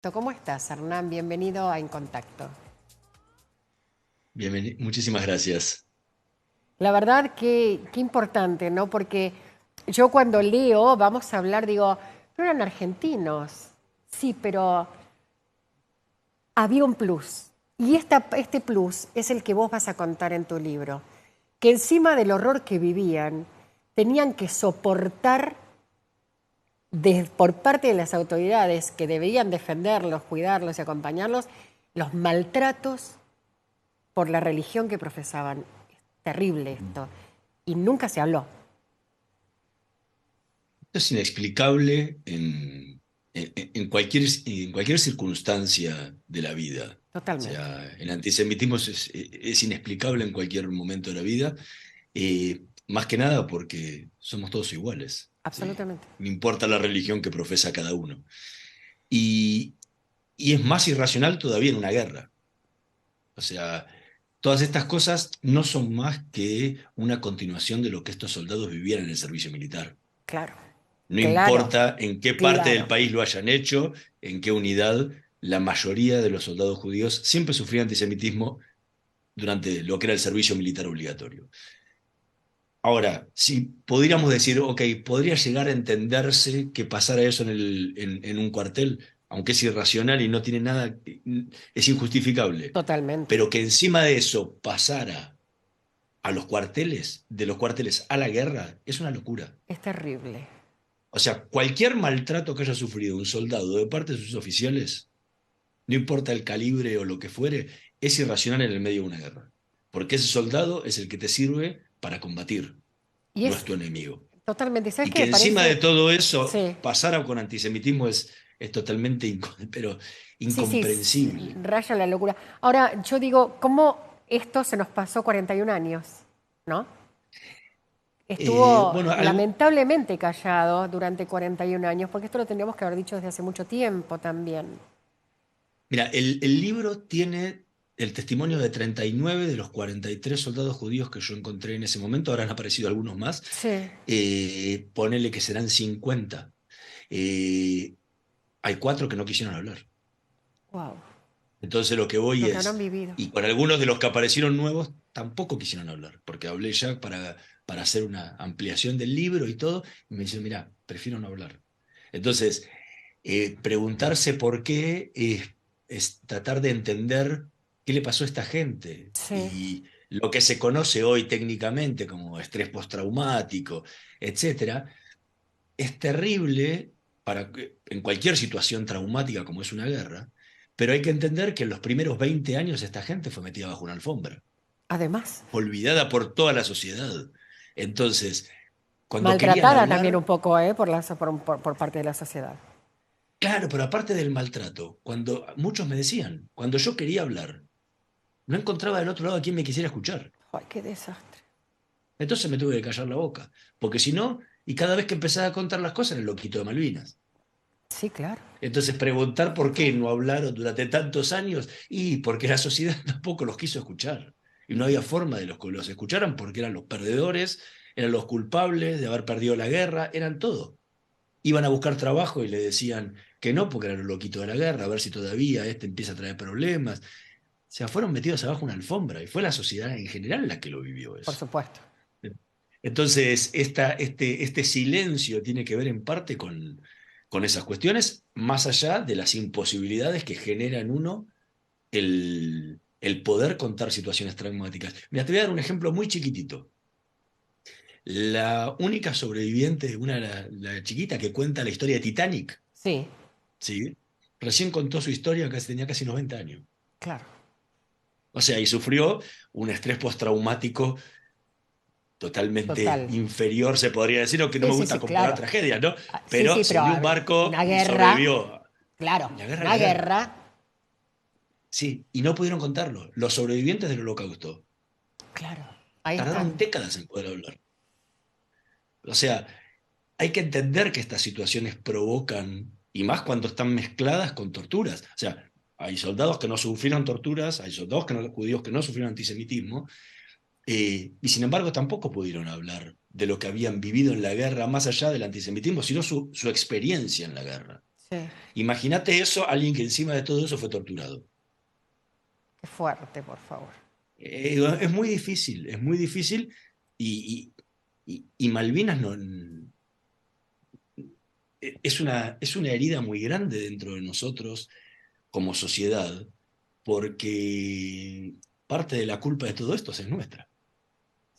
¿Cómo estás, Hernán? Bienvenido a En Contacto. Muchísimas gracias. La verdad que importante, ¿no? Porque yo cuando leo, vamos a hablar, digo, pero eran argentinos. Sí, pero había un plus. Y este plus es el que vos vas a contar en tu libro. Que encima del horror que vivían, tenían que soportar por parte de las autoridades que deberían defenderlos, cuidarlos y acompañarlos, los maltratos por la religión que profesaban. Es terrible esto. Y nunca se habló, Esto es inexplicable en cualquier circunstancia de la vida. O totalmente, sea, el antisemitismo es inexplicable en cualquier momento de la vida, más que nada porque somos todos iguales, ¿sí? absolutamente. No importa la religión que profesa cada uno. Y, y es más irracional todavía en una guerra. O sea, todas estas cosas no son más que una continuación de lo que estos soldados vivían en el servicio militar. Claro, No claro, importa en qué parte del claro. país lo hayan hecho, en qué unidad, la mayoría de los soldados judíos siempre sufrían antisemitismo durante lo que era el servicio militar obligatorio. Ahora, si pudiéramos decir, ok, podría llegar a entenderse que pasara eso en un cuartel, aunque es irracional y no tiene nada, es injustificable, Totalmente. pero que encima de eso pasara a los cuarteles, de los cuarteles a la guerra, es una locura. Es terrible. O sea, cualquier maltrato que haya sufrido un soldado de parte de sus oficiales, no importa el calibre o lo que fuere, es irracional en el medio de una guerra. Porque ese soldado es el que te sirve para combatir, Y no es es tu enemigo. totalmente. ¿Sabes Y qué que me encima de parece? todo eso Sí, pasara con antisemitismo es totalmente pero sí, sí, incomprensible. raya la locura. Ahora, yo digo, ¿cómo esto se nos pasó 41 años? ¿No? Estuvo Bueno, lamentablemente callado durante 41 años, porque esto lo tendríamos que haber dicho desde hace mucho tiempo también. mira, el libro tiene el testimonio de 39 de los 43 soldados judíos que yo encontré en ese momento, ahora han aparecido algunos más, Sí, ponele que serán 50. Eh, Hay cuatro que no quisieron hablar. wow, Entonces lo que voy lo que habrán es, vivido. y con algunos de los que aparecieron nuevos tampoco quisieron hablar, porque hablé ya para hacer una ampliación del libro y todo, y me dicen, mira, prefiero no hablar. Entonces, preguntarse por qué es tratar de entender qué le pasó a esta gente. Sí. Y lo que se conoce hoy técnicamente como estrés postraumático, etcétera, es terrible en cualquier situación traumática como es una guerra, pero hay que entender que en los primeros 20 años esta gente fue metida bajo una alfombra, Además, olvidada por toda la sociedad. Entonces, cuando querían maltratada también un hablar, poco, por parte de la sociedad. claro, pero aparte del maltrato, cuando muchos me decían, cuando yo quería hablar, no encontraba del otro lado a quien me quisiera escuchar. Ay, qué desastre. Entonces me tuve que callar la boca, porque si no, y cada vez que empezaba a contar las cosas era el loquito de Malvinas. Sí, claro. Entonces preguntar por qué no hablaron durante tantos años, y porque la sociedad tampoco los quiso escuchar. Y no había forma de que los escucharan porque eran los perdedores, eran los culpables de haber perdido la guerra, eran todo. Iban a buscar trabajo y le decían que no, porque eran los loquitos de la guerra, a ver si todavía este empieza a traer problemas. O sea, fueron metidos abajo una alfombra y fue la sociedad en general la que lo vivió Por eso. supuesto. Entonces, este silencio tiene que ver en parte con esas cuestiones, más allá de las imposibilidades que genera en uno el poder contar situaciones traumáticas. Mira, te voy a dar un ejemplo muy chiquitito. La única sobreviviente, la chiquita que cuenta la historia de Titanic, Sí, ¿sí? Recién contó su historia, tenía casi 90 años. claro. O sea, y sufrió un estrés postraumático totalmente Total. inferior, se podría decir, aunque no Sí, me sí, gusta sí, comparar claro. tragedias, ¿no? Sí, Pero sí, se pero hundió un barco una y guerra, sobrevivió. claro, La guerra es una la guerra. guerra, Sí, y no pudieron contarlo. Los sobrevivientes del holocausto claro. Ahí tardaron están. décadas en poder hablar. O sea, hay que entender que estas situaciones provocan, y más cuando están mezcladas con torturas. O sea, hay soldados que no sufrieron torturas, hay soldados judíos que no sufrieron antisemitismo, y sin embargo tampoco pudieron hablar de lo que habían vivido en la guerra, más allá del antisemitismo, sino su experiencia en la guerra. Sí, Imagínate eso, alguien que encima de todo eso fue torturado. qué fuerte, por favor. Es muy difícil, es muy difícil y Malvinas no, es una herida muy grande dentro de nosotros como sociedad, porque parte de la culpa de todo esto es nuestra,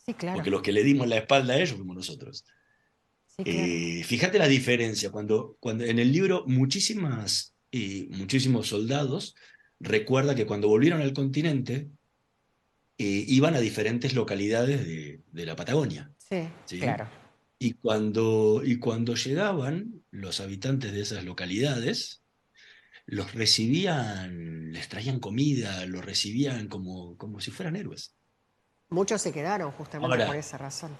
Sí, claro, porque los que le dimos la espalda a ellos fuimos nosotros. sí, claro. Fíjate la diferencia, cuando en el libro muchísimos soldados recuerda que cuando volvieron al continente iban a diferentes localidades de la Patagonia, Sí, ¿sí? claro. Y cuando llegaban los habitantes de esas localidades, los recibían, les traían comida, los recibían como si fueran héroes. Muchos se quedaron justamente por Ahora, esa razón.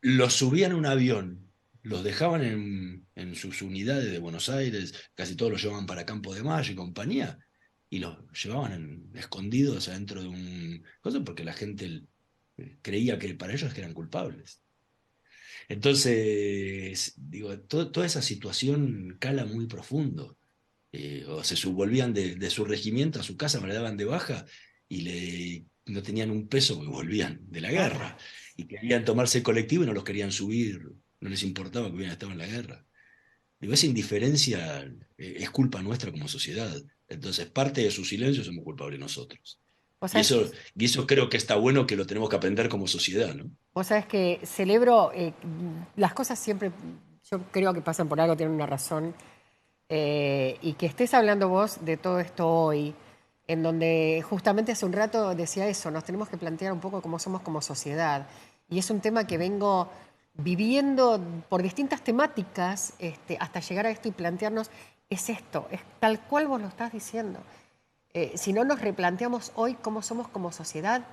los subían a un avión, los dejaban en sus unidades de Buenos Aires, casi todos los llevaban para Campo de Mayo y compañía, y los llevaban escondidos adentro de un cosa porque la gente creía que para ellos que eran culpables. Entonces, digo, toda esa situación cala muy profundo. O se volvían de su regimiento a su casa, me la daban de baja y no tenían un peso porque volvían de la Claro. guerra. Y querían tomarse el colectivo y no los querían subir, no les importaba que hubieran estado en la guerra. Digo, esa indiferencia es culpa nuestra como sociedad. Entonces, parte de su silencio somos culpables nosotros. Vos Y sabés, eso, y eso creo que está bueno que lo tenemos que aprender como sociedad, ¿no? vos sabés que celebro, las cosas siempre, yo creo que pasan por algo, tienen una razón. Y que estés hablando vos de todo esto hoy, en donde justamente hace un rato decía eso, nos tenemos que plantear un poco cómo somos como sociedad. Y es un tema que vengo viviendo por distintas temáticas hasta llegar a esto y plantearnos, es esto, es tal cual vos lo estás diciendo. Si no nos replanteamos hoy cómo somos como sociedad,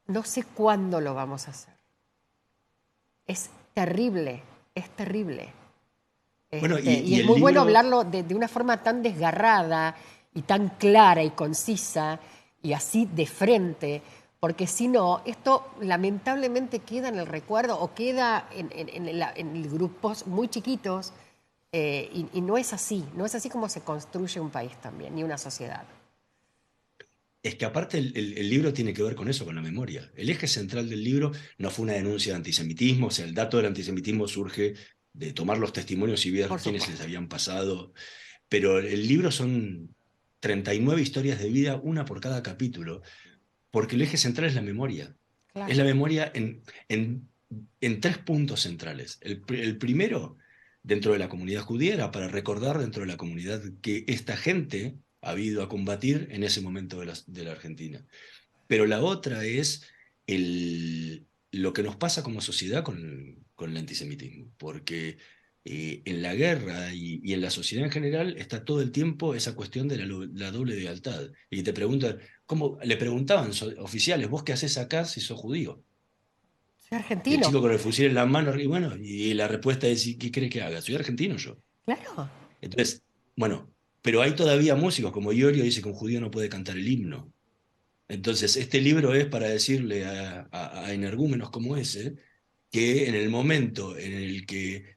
no sé cuándo lo vamos a hacer. Es terrible, es terrible. Bueno, Y y es el muy bueno libro, hablarlo de una forma tan desgarrada y tan clara y concisa y así de frente, porque si no, esto lamentablemente queda en el recuerdo o queda en grupos muy chiquitos y no es así, no es así como se construye un país también, ni una sociedad. es que aparte el libro tiene que ver con eso, con la memoria. El eje central del libro no fue una denuncia de antisemitismo, o sea, el dato del antisemitismo surge de tomar los testimonios y ver Por quiénes les supuesto, habían pasado, pero el libro son 39 historias de vida, una por cada capítulo, porque el eje central es la memoria. Es claro. la memoria en tres puntos centrales. El primero, dentro de la comunidad judía, era para recordar dentro de la comunidad que esta gente ha ido a combatir en ese momento de la Argentina. Pero la otra es lo que nos pasa como sociedad con el antisemitismo, porque en la guerra y en la sociedad en general está todo el tiempo esa cuestión de la doble lealtad. Y te preguntan, ¿cómo? Le preguntaban oficiales, ¿vos qué haces acá si sos judío? Soy Y el argentino, chico con el fusil en la mano, y bueno, y la respuesta es, ¿y qué crees que haga? Soy argentino yo. claro. Entonces, bueno, pero hay todavía músicos como Iorio dice que un judío no puede cantar el himno. Entonces, este libro es para decirle a energúmenos como ese que en el momento en el que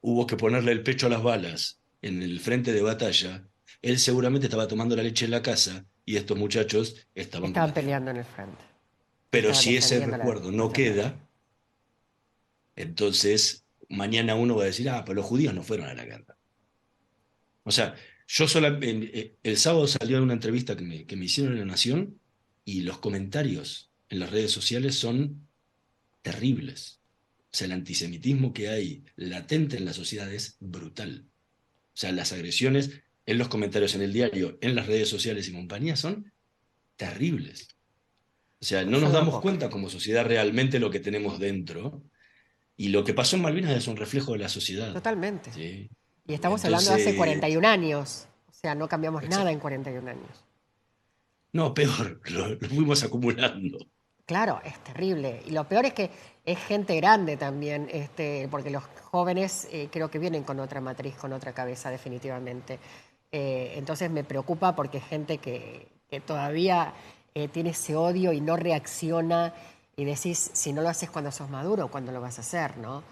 hubo que ponerle el pecho a las balas en el frente de batalla, él seguramente estaba tomando la leche en la casa y estos muchachos estaban Estaban combatiendo. peleando en el frente, Pero estaban si ese defendiendo recuerdo no nuestra patria. queda, entonces mañana uno va a decir, pero los judíos no fueron a la guerra. O sea, el sábado salió en una entrevista que me hicieron en La Nación y los comentarios en las redes sociales son terribles. O sea, el antisemitismo que hay latente en la sociedad es brutal. O sea, las agresiones en los comentarios en el diario, en las redes sociales y compañía son terribles. O sea, no Yo nos no lo damos puedo creer. cuenta como sociedad realmente lo que tenemos dentro. Y lo que pasó en Malvinas es un reflejo de la sociedad. Totalmente. ¿Sí? Y estamos hablando de hace Entonces, 41 años. O sea, no cambiamos nada exacto. en 41 años. No, peor, lo fuimos acumulando. Claro, es terrible. Y lo peor es que es gente grande también, porque los jóvenes creo que vienen con otra matriz, con otra cabeza, definitivamente. Entonces me preocupa porque es gente que todavía tiene ese odio y no reacciona. Y decís, si no lo haces cuando sos maduro, ¿cuándo lo vas a hacer, no?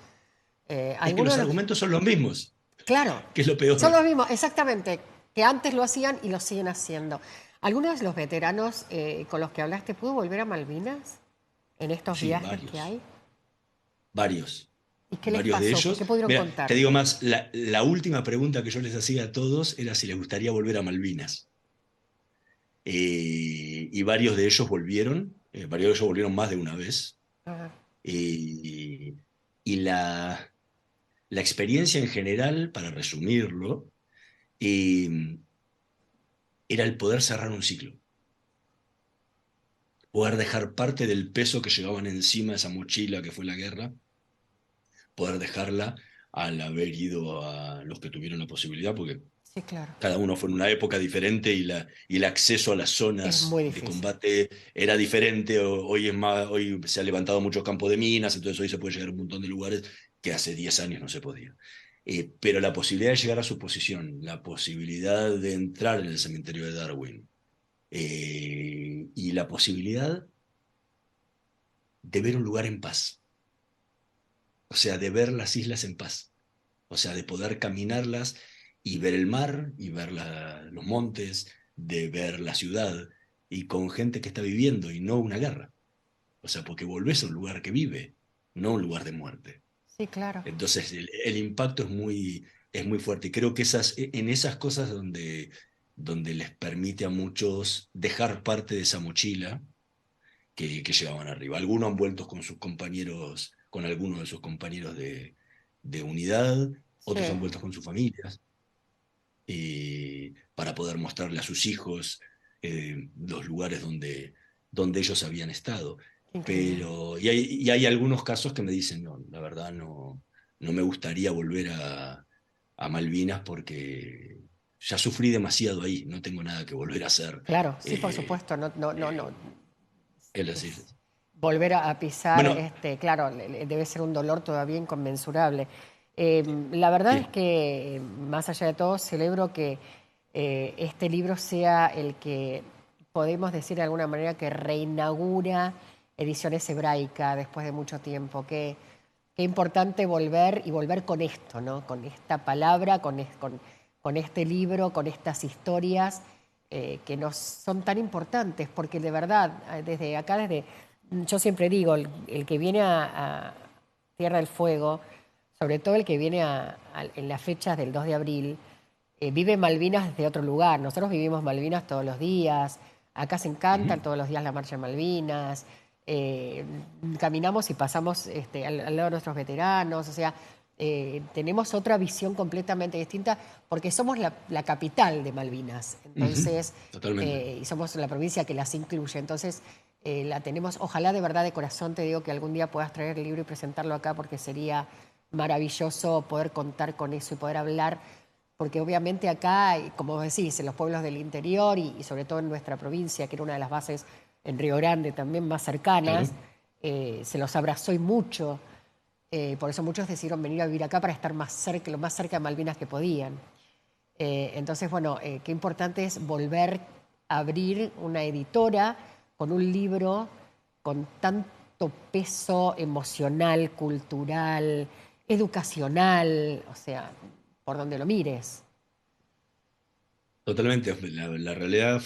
Es que Algunos los de los... argumentos son los mismos. Claro, que es lo son peor. los mismos, exactamente, que antes lo hacían y lo siguen haciendo. ¿Algunos de los veteranos con los que hablaste pudo volver a Malvinas en estos Sí, viajes que varios, hay? varios, ¿Y qué les varios de pasó? ¿Qué ellos. pudieron Mira, te contar? digo más, la última pregunta que yo les hacía a todos era si les gustaría volver a Malvinas. Y varios de ellos volvieron, varios de ellos volvieron más de una vez. Ah, Eh, y la experiencia en general, para resumirlo, eh, era el poder cerrar un ciclo, poder dejar parte del peso que llevaban encima esa mochila que fue la guerra, poder dejarla al haber ido a los que tuvieron la posibilidad, porque sí, claro. cada uno fue en una época diferente y el acceso a las Es zonas muy de difícil. combate era diferente. Hoy es más, hoy se ha levantado muchos campos de minas, entonces hoy se puede llegar a un montón de lugares que hace 10 años no se podía. Pero la posibilidad de llegar a su posición, la posibilidad de entrar en el cementerio de Darwin y la posibilidad de ver un lugar en paz, o sea, de ver las islas en paz, o sea, de poder caminarlas y ver el mar y ver los montes, de ver la ciudad y con gente que está viviendo y no una guerra. O sea, porque volvés a un lugar que vive, no un lugar de muerte. Sí, claro. Entonces, el impacto es muy fuerte y creo que en esas cosas donde les permite a muchos dejar parte de esa mochila que llevaban arriba. Algunos han vuelto con sus compañeros, con algunos de sus compañeros de unidad, Sí, otros han vuelto con sus familias para poder mostrarle a sus hijos los lugares donde ellos habían estado. qué increíble. Y hay algunos casos que me dicen, no, la verdad no me gustaría volver a Malvinas porque ya sufrí demasiado ahí, no tengo nada que volver a hacer. Claro, sí, por eh, supuesto. No, no, no, no. eh, en las Es islas. volver a pisar, Bueno, claro, debe ser un dolor todavía inconmensurable. La verdad es sí, que, más allá de todo, celebro que este libro sea el que podemos decir de alguna manera que reinaugura Ediciones Hebraica después de mucho tiempo. Qué importante volver y volver con esto, ¿no? Con esta palabra, con este libro, con estas historias que nos son tan importantes, porque de verdad, desde acá, yo siempre digo, el que viene a Tierra del Fuego, sobre todo el que viene en las fechas del 2 de abril, vive Malvinas desde otro lugar. Nosotros vivimos Malvinas todos los días, acá se encantan ujú, todos los días la marcha de Malvinas, eh, caminamos y pasamos al lado de nuestros veteranos, o sea, tenemos otra visión completamente distinta porque somos la capital de Malvinas, ujú, entonces, totalmente. y somos la provincia que las incluye, entonces la tenemos, ojalá de verdad de corazón te digo que algún día puedas traer el libro y presentarlo acá porque sería maravilloso poder contar con eso y poder hablar porque obviamente acá, como vos decís, en los pueblos del interior y sobre todo en nuestra provincia, que era una de las bases en Río Grande también más cercanas, Claro. se los abrazó y mucho. Por eso muchos decidieron venir a vivir acá para estar más cerca, lo más cerca de Malvinas que podían. Entonces, bueno, qué importante es volver a abrir una editora con un libro con tanto peso emocional, cultural, educacional, o sea, por donde lo mires. Totalmente. La realidad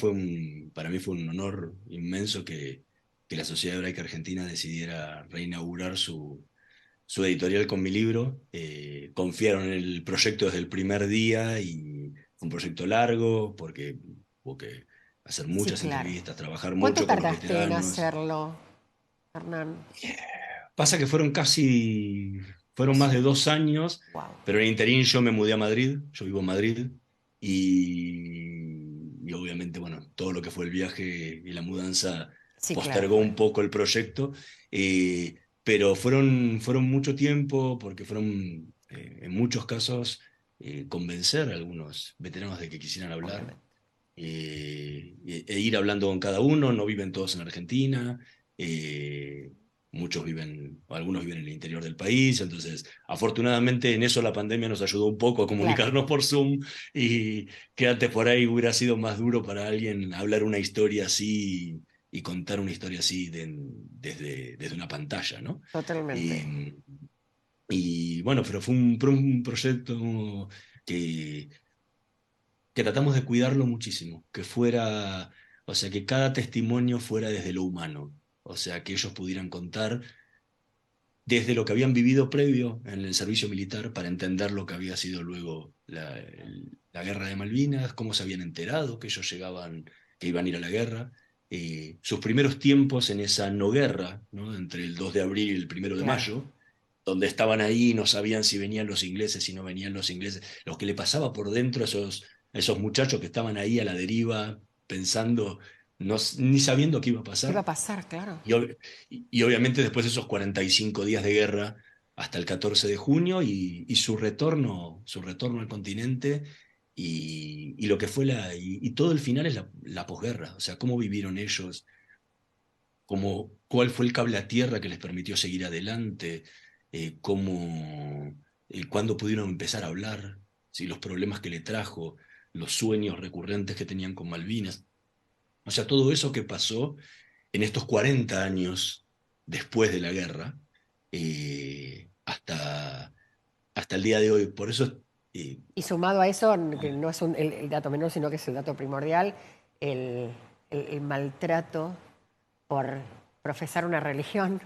para mí fue un honor inmenso que la Sociedad Hebraica Argentina decidiera reinaugurar su editorial con mi libro. Confiaron en el proyecto desde el primer día y fue un proyecto largo porque hubo que hacer Sí, muchas claro. entrevistas, trabajar ¿Cuánto mucho con los tardaste en veteranos. hacerlo, Hernán? Pasa que fueron más de 2 años, Wow. pero en interín yo me mudé a Madrid, yo vivo en Madrid, y obviamente, bueno, todo lo que fue el viaje y la mudanza Sí, claro. postergó un poco el proyecto, pero fueron mucho tiempo, porque fueron, en muchos casos, convencer a algunos veteranos de que quisieran hablar, Obviamente. e ir hablando con cada uno. No viven todos en Argentina, eh, muchos viven, o algunos viven en el interior del país, entonces afortunadamente en eso la pandemia nos ayudó un poco a Claro, comunicarnos por Zoom, y que antes por ahí hubiera sido más duro para alguien hablar una historia así y contar una historia así desde una pantalla, ¿no? totalmente. Y, Y bueno, pero fue un proyecto que, que tratamos de cuidarlo muchísimo, que fuera, o sea, que cada testimonio fuera desde lo humano, o sea, que ellos pudieran contar desde lo que habían vivido previo en el servicio militar para entender lo que había sido luego la guerra de Malvinas, cómo se habían enterado que ellos llegaban, que iban a ir a la guerra, sus primeros tiempos en esa no guerra, ¿no? Entre el 2 de abril y el 1 de Claro. mayo, donde estaban ahí, no sabían si venían los ingleses, si no venían los ingleses, lo que le pasaba por dentro a esos muchachos que estaban ahí a la deriva, pensando, no, ni sabiendo qué iba a ¿Qué va a pasar. pasar? Claro. Y obviamente después de esos 45 días de guerra hasta el 14 de junio y su retorno al continente y lo que fue y todo el final es la posguerra, o sea, cómo vivieron ellos, cuál fue el cable a tierra que les permitió seguir adelante, cuándo pudieron empezar a hablar, ¿sí? Los problemas que le trajo, los sueños recurrentes que tenían con Malvinas. O sea, todo eso que pasó en estos 40 años después de la guerra, hasta el día de hoy. Por eso, Y sumado a eso, que no es el dato menor, sino que es el dato primordial, el, el maltrato por profesar una religión,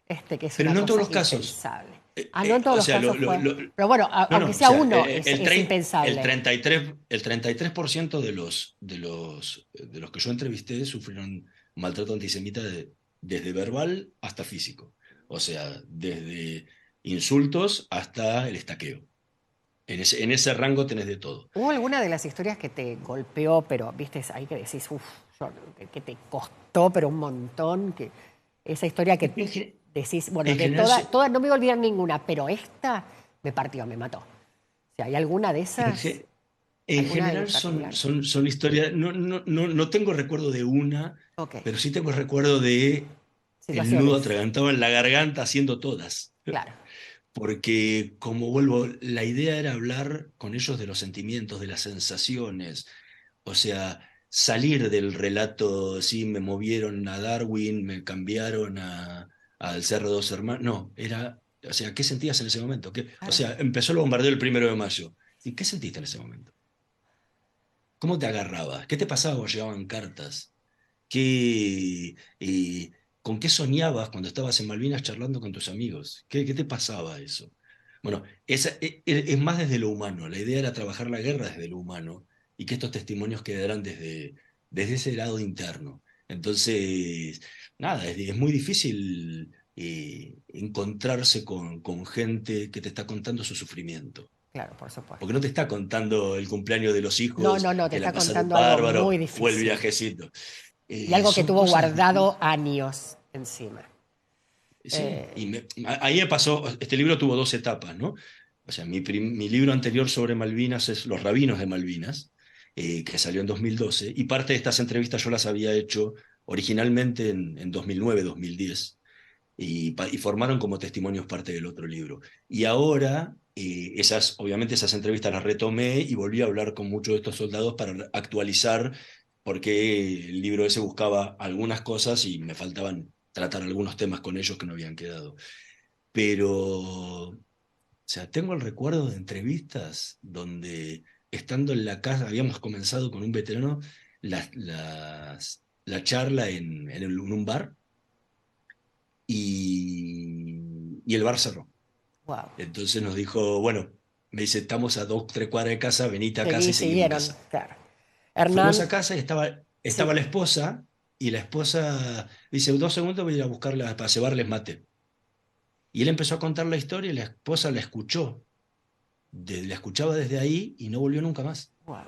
que es pero una no en todos cosa los casos. impensable. Ah, no en todos O los sea, casos fue. Pero bueno, no, aunque no, o sea sea, uno, el, es el impensable. 33, el 33% de los que yo entrevisté sufrieron maltrato antisemita desde verbal hasta físico. O sea, desde insultos hasta el estaqueo. En ese rango tenés de todo. ¿Hubo alguna de las historias que te golpeó, pero viste, ahí que decís, uff, que te costó, pero un montón? Que esa historia que En, gen- decís, bueno, en de general, todas no me voy a olvidar ninguna, pero esta me partió, me mató. O sea, ¿hay alguna de en, esas? ge- En ¿Alguna en general son, particular? son, son historias, no tengo recuerdo de una, Ok, pero sí tengo recuerdo de el nudo situaciones, atragantado en la garganta haciendo todas. claro. Porque, como vuelvo, la idea era hablar con ellos de los sentimientos, de las sensaciones, o sea, salir del relato, sí, me movieron a Darwin, me cambiaron al Cerro de dos Hermanos, no, o sea, ¿qué sentías en ese momento? O Claro. sea, empezó el bombardeo el 1 de mayo. ¿Y qué sentiste en ese momento? ¿Cómo te agarrabas? ¿Qué te pasaba cuando llegaban cartas? ¿Qué, eh, ¿Con qué soñabas cuando estabas en Malvinas charlando con tus amigos? ¿Qué te pasaba eso? Bueno, es más desde lo humano. La idea era trabajar la guerra desde lo humano y que estos testimonios quedaran desde ese lado interno. Entonces, nada, es muy difícil encontrarse con gente que te está contando su sufrimiento. Claro, por Porque supuesto. no te está contando el cumpleaños de los No, hijos, no, no, te que la está pasaron contando algo bárbaro muy o el difícil. viajecito. Y algo que Son tuvo cosas difíciles. guardado años encima. Sí, Eh, ahí me pasó, este libro tuvo dos etapas, ¿no? O sea, mi libro anterior sobre Malvinas es Los Rabinos de Malvinas, que salió en 2012, y parte de estas entrevistas yo las había hecho originalmente en 2009, 2010, y formaron como testimonios parte del otro libro. Y ahora, obviamente esas entrevistas las retomé y volví a hablar con muchos de estos soldados para actualizar, porque el libro ese buscaba algunas cosas y me faltaban tratar algunos temas con ellos que no habían quedado. Pero, o sea, tengo el recuerdo de entrevistas donde, estando en la casa, habíamos comenzado con un veterano la charla en un bar y el bar cerró. wow. Entonces nos dijo, bueno, me dice, estamos a 2, 3 cuadras de casa, venite a casa y seguimos en Siguieron, casa. claro. Fuimos Hernán, a casa y estaba sí. la esposa, y la esposa dice, 2 segundos voy a ir a buscarla para llevarles mate. Y él empezó a contar la historia y la esposa la escuchó, la escuchaba desde ahí y no volvió nunca más. Wow.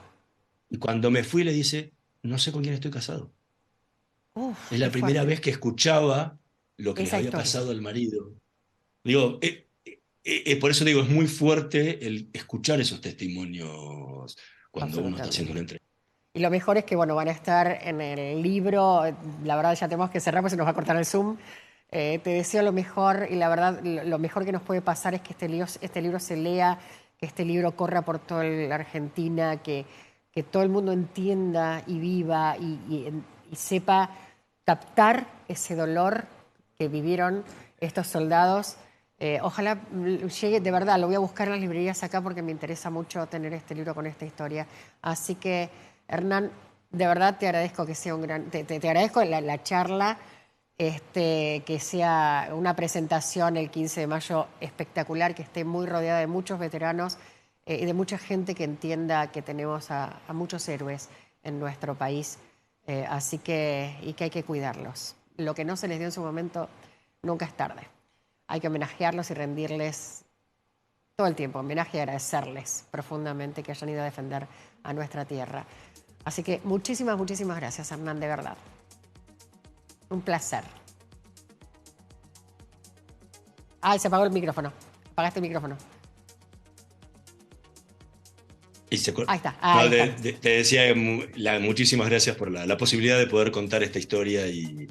Y cuando me fui le dice, no sé con quién estoy casado. Uf, Es qué la primera fuerte. vez que escuchaba lo que les Esa había historia, pasado al marido. Digo, por eso digo, es muy fuerte el escuchar esos testimonios cuando uno está haciendo absolutamente. una entrevista. Y lo mejor es que, bueno, van a estar en el libro. La verdad, ya tenemos que cerrar, porque se nos va a cortar el Zoom. Te deseo lo mejor y la verdad, lo mejor que nos puede pasar es que este libro se lea, que este libro corra por toda la Argentina, que todo el mundo entienda y viva y sepa captar ese dolor que vivieron estos soldados Ojalá llegue, de verdad, lo voy a buscar en las librerías acá porque me interesa mucho tener este libro con esta historia. Así que, Hernán, de verdad te agradezco que sea un gran, te agradezco la charla, que sea una presentación el 15 de mayo espectacular, que esté muy rodeada de muchos veteranos y de mucha gente que entienda que tenemos a muchos héroes en nuestro país. Así que, y que hay que cuidarlos. Lo que no se les dio en su momento nunca es tarde. Hay que homenajearlos y rendirles todo el tiempo, homenaje y agradecerles profundamente que hayan ido a defender a nuestra tierra. Así que muchísimas, muchísimas gracias, Hernán, de verdad. Un placer. Se apagó el micrófono. Apagaste el micrófono. Y se Ahí está, no, ahí está. te decía muchísimas gracias por la posibilidad de poder contar esta historia y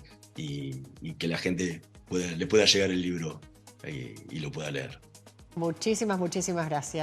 que la gente le pueda llegar el libro y lo pueda leer. Muchísimas, muchísimas gracias.